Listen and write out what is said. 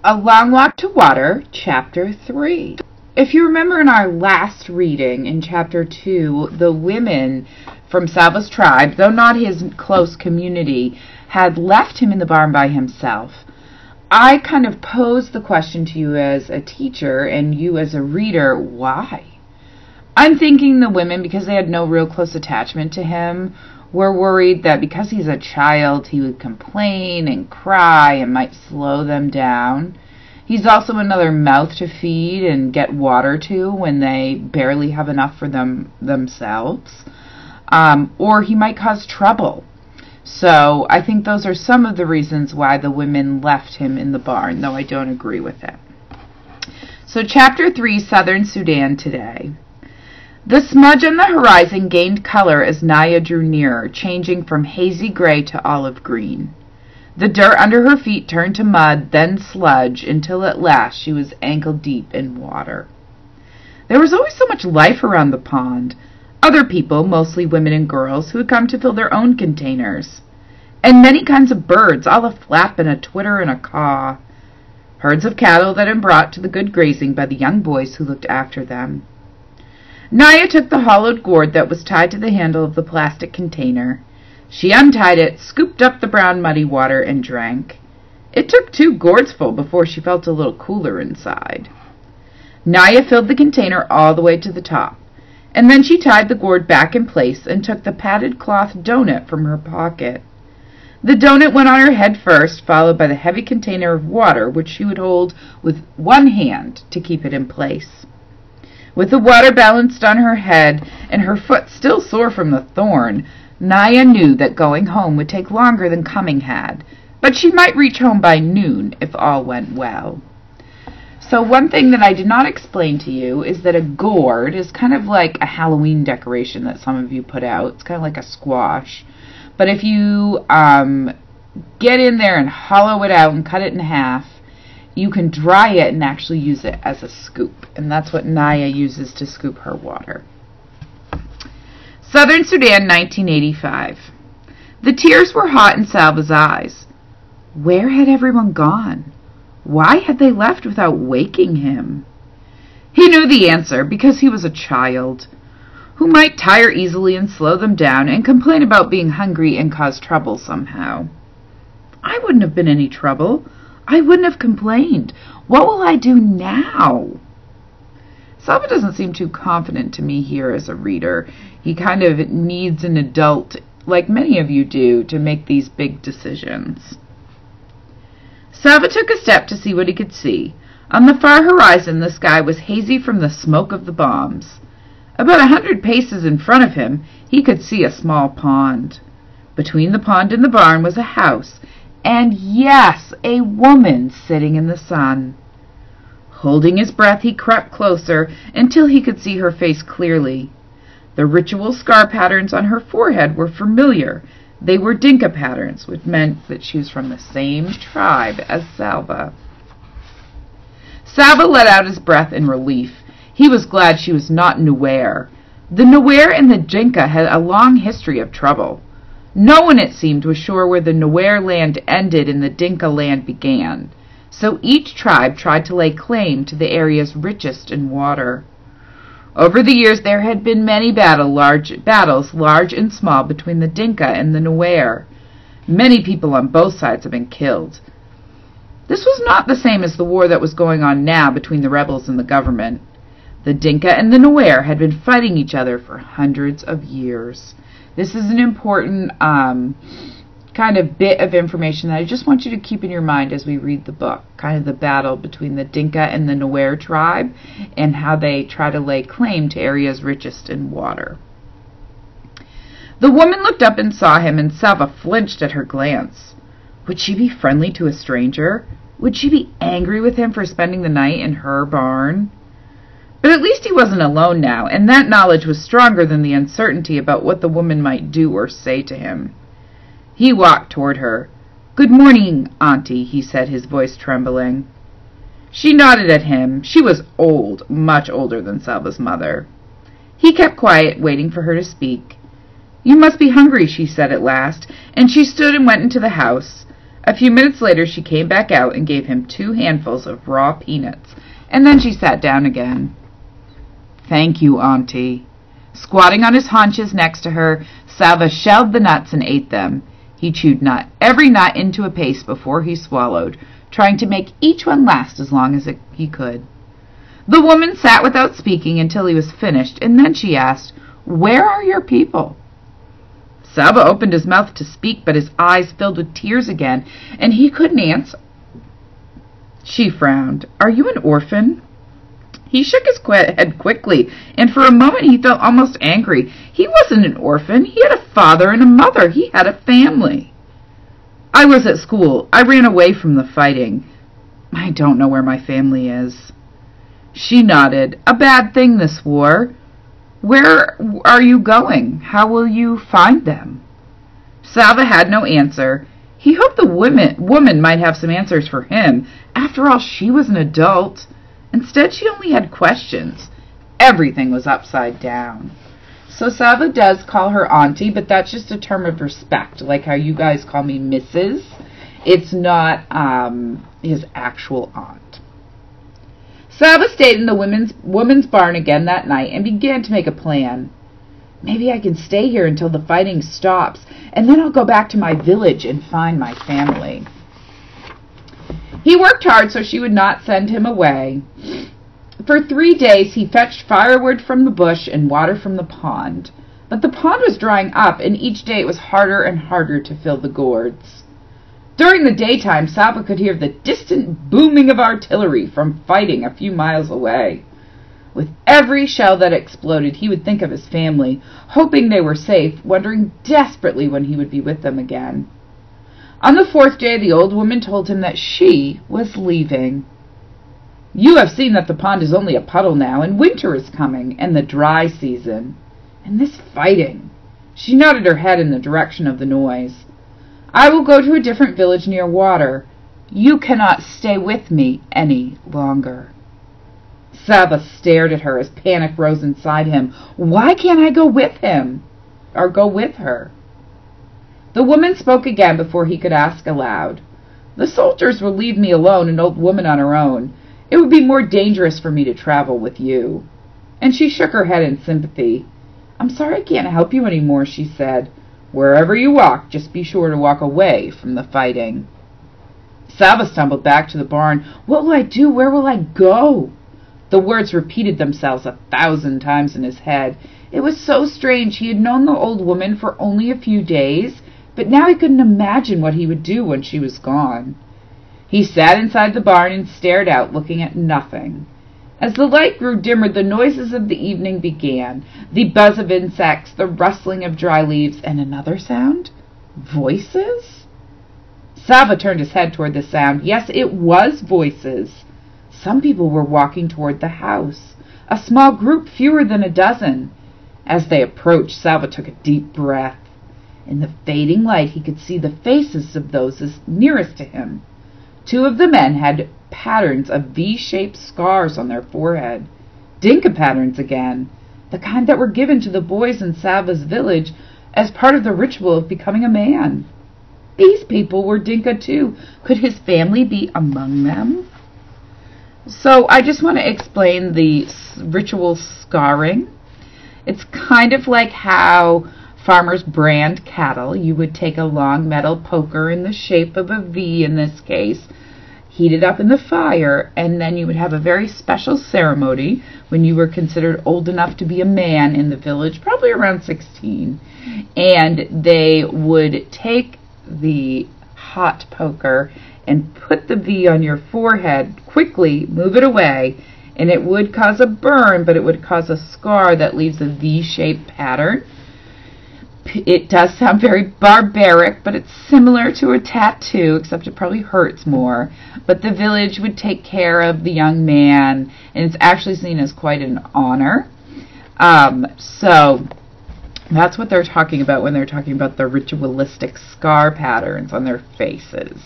A Long Walk to Water, Chapter 3. If you remember in our last reading, in Chapter 2, the women from Salva's tribe, though not his close community, had left him in the barn by himself. I kind of posed the question to you as a teacher and you as a reader, why? I'm thinking the women, because they had no real close attachment to him, were worried that because he's a child, he would complain and cry and might slow them down. He's also another mouth to feed and get water to when they barely have enough for themselves. Or he might cause trouble. So I think those are some of the reasons why the women left him in the barn, though I don't agree with it. So Chapter 3, Southern Sudan today. The smudge on the horizon gained color as Naya drew nearer, changing from hazy gray to olive green. The dirt under her feet turned to mud, then sludge, until at last she was ankle-deep in water. There was always so much life around the pond. Other people, mostly women and girls, who had come to fill their own containers. And many kinds of birds, all a flap and a twitter and a caw. Herds of cattle that had been brought to the good grazing by the young boys who looked after them. Naya took the hollowed gourd that was tied to the handle of the plastic container. She untied it, scooped up the brown muddy water, and drank. It took 2 gourds full before she felt a little cooler inside. Naya filled the container all the way to the top, and then she tied the gourd back in place and took the padded cloth donut from her pocket. The donut went on her head first, followed by the heavy container of water, which she would hold with one hand to keep it in place. With the water balanced on her head and her foot still sore from the thorn, Naya knew that going home would take longer than coming had, but she might reach home by noon if all went well. So one thing that I did not explain to you is that a gourd is kind of like a Halloween decoration that some of you put out. It's kind of like a squash. But if you get in there and hollow it out and cut it in half, you can dry it and actually use it as a scoop. And that's what Naya uses to scoop her water. Southern Sudan, 1985. The tears were hot in Salva's eyes. Where had everyone gone? Why had they left without waking him? He knew the answer, because he was a child, who might tire easily and slow them down and complain about being hungry and cause trouble somehow. I wouldn't have been any trouble. I wouldn't have complained. What will I do now? Salva doesn't seem too confident to me here as a reader. He kind of needs an adult, like many of you do, to make these big decisions. Salva took a step to see what he could see. On the far horizon, the sky was hazy from the smoke of the bombs. About 100 paces in front of him, he could see a small pond. Between the pond and the barn was a house, and yes, a woman sitting in the sun. Holding his breath, he crept closer until he could see her face clearly. The ritual scar patterns on her forehead were familiar. They were Dinka patterns, which meant that she was from the same tribe as Salva. Salva let out his breath in relief. He was glad she was not Nuer. The Nuer and the Dinka had a long history of trouble. No one, it seemed, was sure where the Nuer land ended and the Dinka land began, so each tribe tried to lay claim to the areas richest in water. Over the years there had been many battles, large and small, between the Dinka and the Nuer. Many people on both sides had been killed. This was not the same as the war that was going on now between the rebels and the government. The Dinka and the Nuer had been fighting each other for hundreds of years. This is an important kind of bit of information that I just want you to keep in your mind as we read the book, kind of the battle between the Dinka and the Nuer tribe and how they try to lay claim to areas richest in water. The woman looked up and saw him, and Salva flinched at her glance. Would she be friendly to a stranger? Would she be angry with him for spending the night in her barn? But at least he wasn't alone now, and that knowledge was stronger than the uncertainty about what the woman might do or say to him. He walked toward her. "Good morning, Auntie," he said, his voice trembling. She nodded at him. She was old, much older than Salva's mother. He kept quiet, waiting for her to speak. "You must be hungry," she said at last, and she stood and went into the house. A few minutes later, she came back out and gave him 2 handfuls of raw peanuts, and then she sat down again. "Thank you, Auntie." Squatting on his haunches next to her, Sava shelled the nuts and ate them. He chewed every nut into a paste before he swallowed, trying to make each one last as long as he could. The woman sat without speaking until he was finished, and then she asked, "Where are your people?" Sava opened his mouth to speak, but his eyes filled with tears again, and he couldn't answer. She frowned. "Are you an orphan?" He shook his head quickly, and for a moment he felt almost angry. He wasn't an orphan. He had a father and a mother. He had a family. "I was at school. I ran away from the fighting. I don't know where my family is." She nodded. "A bad thing, this war. Where are you going? How will you find them?" Sava had no answer. He hoped the woman might have some answers for him. After all, she was an adult. Instead, she only had questions. Everything was upside down. So Sava does call her Auntie, but that's just a term of respect, like how you guys call me Mrs. It's not his actual aunt. Sava stayed in the woman's barn again that night and began to make a plan. "Maybe I can stay here until the fighting stops, and then I'll go back to my village and find my family." He worked hard so she would not send him away. For 3 days he fetched firewood from the bush and water from the pond. But the pond was drying up, and each day it was harder and harder to fill the gourds. During the daytime, Sava could hear the distant booming of artillery from fighting a few miles away. With every shell that exploded, he would think of his family, hoping they were safe, wondering desperately when he would be with them again. On the 4th day, the old woman told him that she was leaving. "You have seen that the pond is only a puddle now, and winter is coming, and the dry season. And this fighting." She nodded her head in the direction of the noise. "I will go to a different village near water. You cannot stay with me any longer." Sava stared at her as panic rose inside him. Why can't I go with him? Or go with her? The woman spoke again before he could ask aloud. "The soldiers will leave me alone, an old woman on her own. It would be more dangerous for me to travel with you." And she shook her head in sympathy. "I'm sorry I can't help you any more," she said. "Wherever you walk, just be sure to walk away from the fighting." Sava stumbled back to the barn. "What will I do? Where will I go?" The words repeated themselves 1,000 times in his head. It was so strange. He had known the old woman for only a few days, but now he couldn't imagine what he would do when she was gone. He sat inside the barn and stared out, looking at nothing. As the light grew dimmer, the noises of the evening began. The buzz of insects, the rustling of dry leaves, and another sound? Voices? Sava turned his head toward the sound. Yes, it was voices. Some people were walking toward the house. A small group, fewer than a dozen. As they approached, Sava took a deep breath. In the fading light, he could see the faces of those nearest to him. 2 of the men had patterns of V-shaped scars on their forehead. Dinka patterns again, the kind that were given to the boys in Sava's village as part of the ritual of becoming a man. These people were Dinka too. Could his family be among them? So I just want to explain the ritual scarring. It's kind of like how farmers brand cattle. You would take a long metal poker in the shape of a V in this case, heat it up in the fire, and then you would have a very special ceremony when you were considered old enough to be a man in the village, probably around 16. And they would take the hot poker and put the V on your forehead, quickly move it away, and it would cause a burn, but it would cause a scar that leaves a V-shaped pattern. It does sound very barbaric, but it's similar to a tattoo, except it probably hurts more. But the village would take care of the young man, and it's actually seen as quite an honor. So that's what they're talking about when they're talking about the ritualistic scar patterns on their faces.